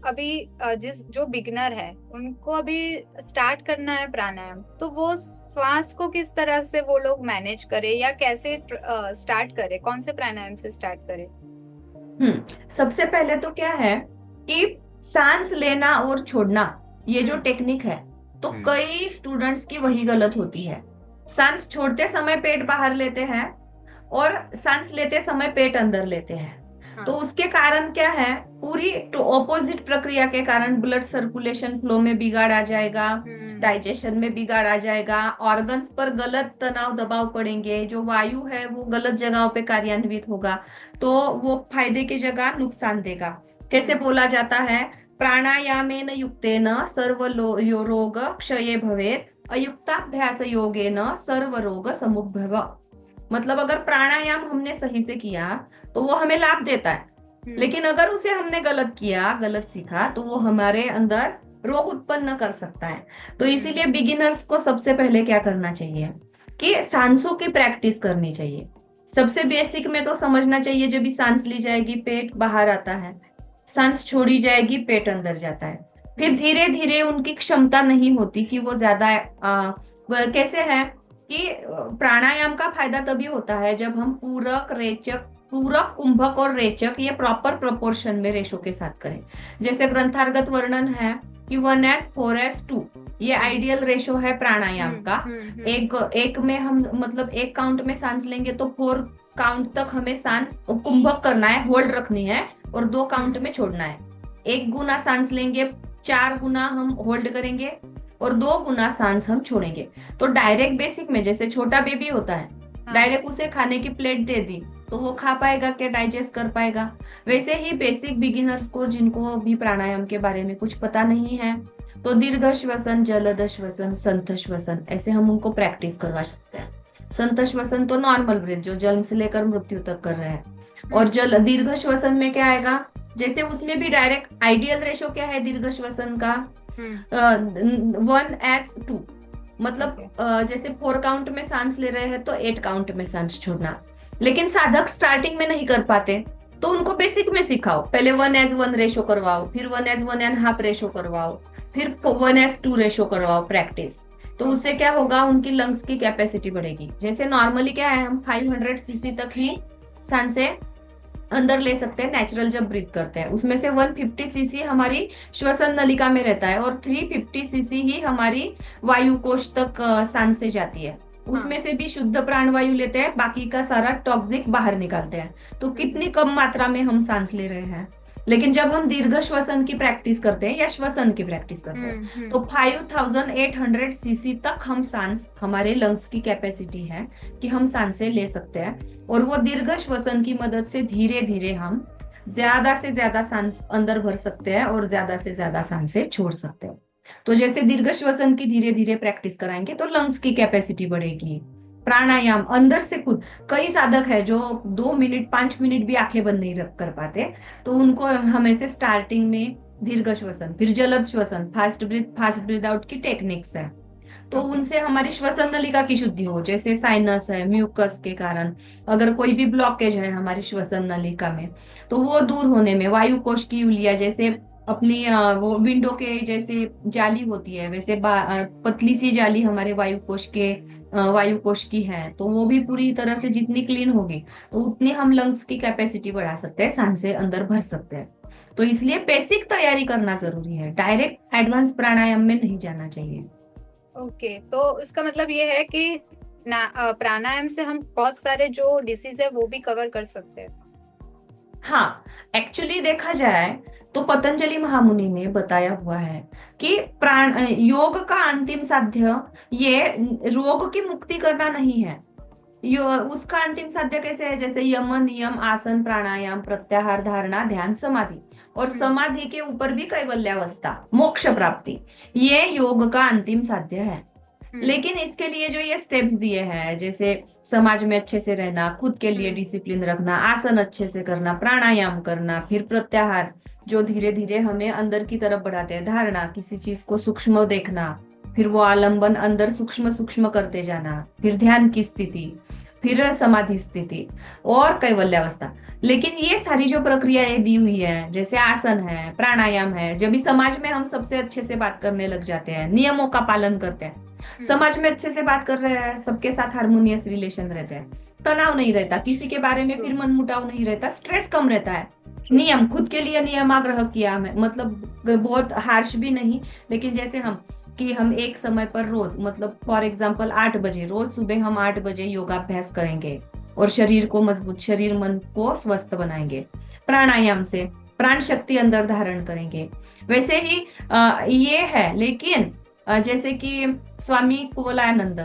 अभी जिस जो बिगनर है उनको अभी स्टार्ट करना है प्राणायाम, तो वो श्वास को किस तरह से वो लोग मैनेज करे या कैसे स्टार्ट करे, कौन से प्राणायाम से स्टार्ट करे? सबसे पहले तो क्या है कि सांस लेना और छोड़ना, ये जो हम्म। टेक्निक है, तो हम्म। कई स्टूडेंट्स की वही गलत होती है। सांस छोड़ते समय पेट बाहर लेते हैं और सांस लेते समय पेट अंदर लेते हैं। तो हाँ। उसके कारण क्या है, पूरी तो ऑपोजिट प्रक्रिया के कारण ब्लड सर्कुलेशन फ्लो में बिगाड़ आ जाएगा, हम्म। डाइजेशन में बिगाड़ आ जाएगा, ऑर्गन्स पर गलत तनाव दबाव पड़ेंगे, जो वायु है वो गलत जगहों पे कार्यान्वित होगा, तो वो फायदे की जगह नुकसान देगा। कैसे हम्म। बोला जाता है, प्राणायामेन युक्तेन सर्व रोग क्षये भवेत्, अयुक्ताभ्यास योगेन सर्व रोग समुद्भव। मतलब अगर प्राणायाम हमने सही से किया तो वो हमें लाभ देता है, हम्म। लेकिन अगर उसे हमने गलत किया, गलत सीखा, तो वो हमारे अंदर रोग उत्पन्न कर सकता है। तो हम्म। इसीलिए बिगिनर्स को सबसे पहले क्या करना चाहिए कि सांसों की प्रैक्टिस करनी चाहिए। सबसे बेसिक में तो समझना चाहिए, जब भी सांस ली जाएगी पेट बाहर आता है, सांस छोड़ी जाएगी पेट अंदर जाता है। फिर हम्म। धीरे धीरे उनकी क्षमता नहीं होती कि वो ज्यादा कैसे है कि प्राणायाम का फायदा तभी होता है जब हम पूरक रेचक, पूरक कुंभक और रेचक ये प्रॉपर प्रोपोर्शन में रेशो के साथ करें। जैसे ग्रंथार्गत वर्णन है कि 1:4:2, ये हम्म। आइडियल रेशो है प्राणायाम हम्म। का। हम्म। एक एक में हम मतलब एक काउंट में सांस लेंगे तो 4 काउंट तक हमें सांस कुंभक करना है, होल्ड रखनी है, और 2 काउंट हम्म। में छोड़ना है। 1 गुना सांस लेंगे, 4 गुना हम होल्ड करेंगे, और 2 गुना सांस हम छोड़ेंगे। तो डायरेक्ट बेसिक में जैसे छोटा बेबी होता है, हाँ। डायरेक्ट उसे खाने की प्लेट दे दी तो वो खा पाएगा क्या, डाइजेस्ट कर पाएगा? वैसे ही बेसिक बिगिनर्स को, जिनको भी प्राणायाम के बारे में कुछ पता नहीं है, तो दीर्घ श्वसन, जलद श्वसन, संथ श्वसन, ऐसे हम उनको प्रैक्टिस करवा सकते हैं। संत श्वसन तो नॉर्मल ब्रीथ जो जन्म से लेकर मृत्यु तक कर रहे हैं, और हम्म। जल दीर्घ श्वसन में क्या आएगा, जैसे उसमें भी डायरेक्ट आइडियल रेशो क्या है दीर्घ श्वसन का, हम्म। 1:2। मतलब ओके। जैसे 4 काउंट में सांस ले रहे हैं तो 8 काउंट में सांस छोड़ना। लेकिन साधक स्टार्टिंग में नहीं कर पाते, तो उनको बेसिक में सिखाओ, पहले 1:1 रेशो करवाओ, फिर 1:1.5 रेशो करवाओ, फिर 1:2 रेशो करवाओ प्रैक्टिस। तो उससे ओके। क्या होगा, उनकी लंग्स की कैपेसिटी बढ़ेगी। जैसे नॉर्मली क्या है, हम 500 सीसी तक ही सांसें अंदर ले सकते हैं नेचुरल जब ब्रीथ करते हैं, उसमें से 150 सीसी हमारी श्वसन नलिका में रहता है, और 350 सीसी ही हमारी वायु कोश तक सांस से जाती है। हाँ। उसमें से भी शुद्ध प्राणवायु लेते हैं, बाकी का सारा टॉक्सिक बाहर निकालते हैं। तो हम्म। कितनी कम मात्रा में हम सांस ले रहे हैं। लेकिन जब हम दीर्घ श्वसन की प्रैक्टिस करते हैं या श्वसन की प्रैक्टिस करते हैं, हम्म। तो 5800 सीसी तक हम सांस, हमारे लंग्स की कैपेसिटी है कि हम सांसें ले सकते हैं। और वो दीर्घ श्वसन की मदद से धीरे धीरे हम ज्यादा से ज्यादा सांस अंदर भर सकते हैं और ज्यादा से ज्यादा सांसें छोड़ सकते हैं। तो जैसे दीर्घ श्वसन की धीरे धीरे प्रैक्टिस कराएंगे तो लंग्स की कैपेसिटी बढ़ेगी। प्राणायाम अंदर से खुद, कई साधक है जो 2 मिनट 5 मिनट भी आंखें बंद नहीं रख कर पाते, तो उनको हम ऐसे स्टार्टिंग में दीर्घ श्वसन, फिर जलद श्वसन, फास्ट ब्रीथ आउट की टेक्निक्स है, तो ओके। उनसे हमारी श्वसन नलिका की शुद्धि हो। जैसे साइनस है, म्यूकस के कारण अगर कोई भी ब्लॉकेज है हमारी श्वसन नलिका में, तो वो दूर होने में, वायु कोश की उलिया जैसे अपनी वो विंडो के जैसे जाली होती है, वैसे पतली सी जाली हमारे वायु कोश के वायु कोश की है, तो वो भी पूरी तरह से जितनी क्लीन होगी तो उतनी हम लंग्स की कैपेसिटी बढ़ा सकते हैं, सांसें अंदर भर सकते हैं। तो इसलिए बेसिक तैयारी करना जरूरी है, डायरेक्ट एडवांस प्राणायाम में नहीं जाना चाहिए। ओके, तो इसका मतलब ये है कि प्राणायाम से हम बहुत सारे जो डिसीज है वो भी कवर कर सकते हैं। हाँ, एक्चुअली देखा जाए तो पतंजलि महामुनि ने बताया हुआ है कि प्राण योग का अंतिम साध्य ये रोग की मुक्ति करना नहीं है। उसका अंतिम साध्य कैसे है, जैसे यम नियम आसन प्राणायाम प्रत्याहार धारणा ध्यान समाधि, और हम्म। समाधि के ऊपर भी कैवल्यावस्था मोक्ष प्राप्ति, ये योग का अंतिम साध्य है। हम्म। लेकिन इसके लिए जो ये स्टेप्स दिए हैं, जैसे समाज में अच्छे से रहना, खुद के लिए हम्म। डिसिप्लिन रखना, आसन अच्छे से करना, प्राणायाम करना, फिर प्रत्याहार जो धीरे धीरे हमें अंदर की तरफ बढ़ाते हैं, धारणा किसी चीज को सूक्ष्म देखना, फिर वो आलंबन अंदर सूक्ष्म सूक्ष्म करते जाना, फिर ध्यान की स्थिति, फिर समाधि स्थिति और कैवल्यावस्था। लेकिन ये सारी जो प्रक्रियाएं दी हुई है, जैसे आसन है, प्राणायाम है, जब भी समाज में हम सबसे अच्छे से बात करने लग जाते हैं, नियमों का पालन करते हैं, हम्म। समाज में अच्छे से बात कर रहे हैं, सबके साथ हारमोनियस रिलेशन रहते हैं, तनाव नहीं रहता, किसी के बारे में ट्रू। फिर मनमुटाव नहीं रहता, स्ट्रेस कम रहता है। ट्रू। नियम खुद के लिए नियमाग्रह किया हमें, मतलब बहुत हार्श भी नहीं, लेकिन जैसे हम कि हम एक समय पर रोज, मतलब फॉर एग्जाम्पल 8 बजे, रोज सुबह हम 8 बजे योगाभ्यास करेंगे और शरीर को मजबूत, शरीर मन को स्वस्थ बनाएंगे। प्राणायाम से प्राण शक्ति अंदर धारण करेंगे। वैसे ही ये है, लेकिन जैसे कि स्वामी कुवलानंद,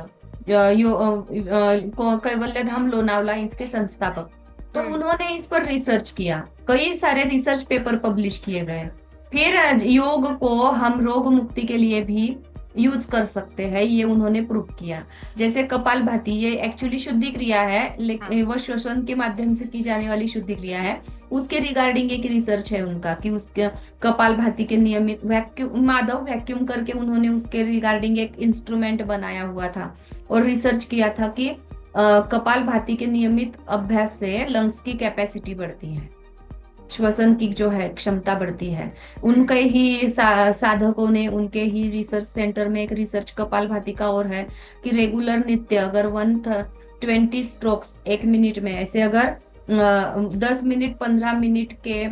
कैवल्य धाम लोनावला, इसके संस्थापक, तो हम्म। उन्होंने इस पर रिसर्च किया, कई सारे रिसर्च पेपर पब्लिश किए गए। फिर योग को हम रोग मुक्ति के लिए भी यूज कर सकते हैं, ये उन्होंने प्रूव किया। जैसे कपालभाति, ये एक्चुअली शुद्धि क्रिया है, हाँ। लेकिन वह श्वसन के माध्यम से की जाने वाली शुद्धि क्रिया है। उसके रिगार्डिंग एक रिसर्च है उनका कि उसके कपालभाति के नियमित वैक्यूम, माधव वैक्यूम करके उन्होंने उसके रिगार्डिंग एक इंस्ट्रूमेंट बनाया हुआ था और रिसर्च किया था कि कपालभाति के नियमित अभ्यास से लंग्स की कैपेसिटी बढ़ती है, श्वसन की जो है क्षमता बढ़ती है। उनके हम्म। ही साधकों ने, उनके ही रिसर्च सेंटर में एक रिसर्च कपालभाति का और है कि रेगुलर नित्य अगर 120 स्ट्रोक्स 1 मिनट में, ऐसे अगर 10 मिनट 15 मिनट के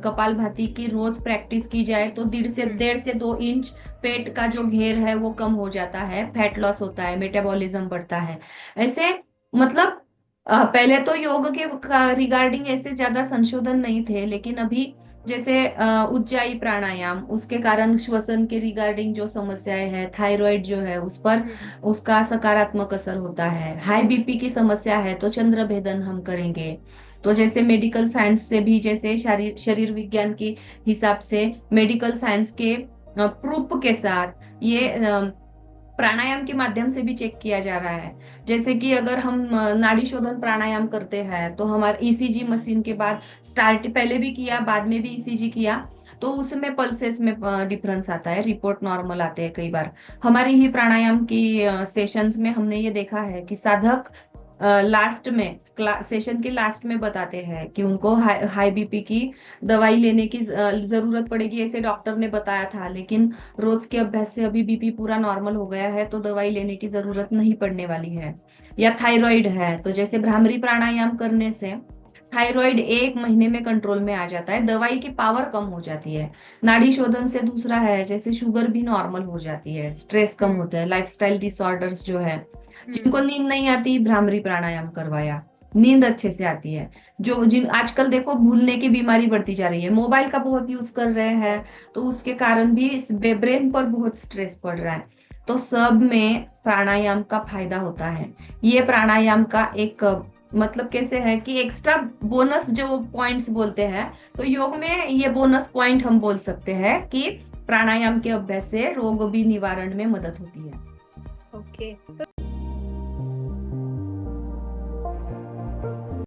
कपालभाति की रोज प्रैक्टिस की जाए तो हम्म। 1.5 से 2 इंच पेट का जो घेर है वो कम हो जाता है, फैट लॉस होता है, मेटाबॉलिज्म बढ़ता है। ऐसे मतलब पहले तो योग के रिगार्डिंग ऐसे ज्यादा संशोधन नहीं थे, लेकिन अभी जैसे उज्जाई प्राणायाम, उसके कारण श्वसन के रिगार्डिंग जो समस्याएं हैं, थायराइड जो है उस पर हम्म। उसका सकारात्मक असर होता है। हाई बीपी की समस्या है तो चंद्र भेदन हम करेंगे। तो जैसे मेडिकल साइंस से भी, जैसे शरीर शरीर विज्ञान के हिसाब से, मेडिकल साइंस के प्रूफ के साथ ये हम्म। प्राणायाम के माध्यम से भी चेक किया जा रहा है। जैसे कि अगर हम नाड़ी शोधन प्राणायाम करते हैं तो हमारे ईसीजी मशीन के बाद, स्टार्ट पहले भी किया बाद में भी ईसीजी किया, तो उसमें पल्सेस में डिफरेंस आता है, रिपोर्ट नॉर्मल आते हैं कई बार। हमारी ही प्राणायाम की सेशंस में हमने ये देखा है कि साधक लास्ट में, सेशन के लास्ट में बताते हैं कि उनको हाई बीपी की दवाई लेने की जरूरत पड़ेगी, ऐसे डॉक्टर ने बताया था, लेकिन रोज के अभ्यास से अभी बीपी पूरा नॉर्मल हो गया है तो दवाई लेने की जरूरत नहीं पड़ने वाली है। या थायराइड है तो जैसे भ्रामरी प्राणायाम करने से थायराइड 1 महीने में कंट्रोल में आ जाता है, दवाई की पावर कम हो जाती है। नाड़ी शोधन से दूसरा है, जैसे शुगर भी नॉर्मल हो जाती है, स्ट्रेस कम हम्म। होता है, लाइफस्टाइल डिसऑर्डर्स जो है, जिनको हम्म। नींद नहीं आती, भ्रामरी प्राणायाम करवाया, नींद अच्छे से आती है। जो जिन आजकल देखो भूलने की बीमारी बढ़ती जा रही है, मोबाइल का बहुत यूज कर रहे हैं, यस। तो उसके कारण भी ब्रेन पर बहुत स्ट्रेस पड़ रहा है। तो सब में प्राणायाम का फायदा होता है। ये प्राणायाम का एक मतलब कैसे है कि एक्स्ट्रा बोनस जो पॉइंट्स बोलते हैं, तो योग में ये बोनस पॉइंट हम बोल सकते हैं कि प्राणायाम के अभ्यास से रोग भी निवारण में मदद होती है। ओके।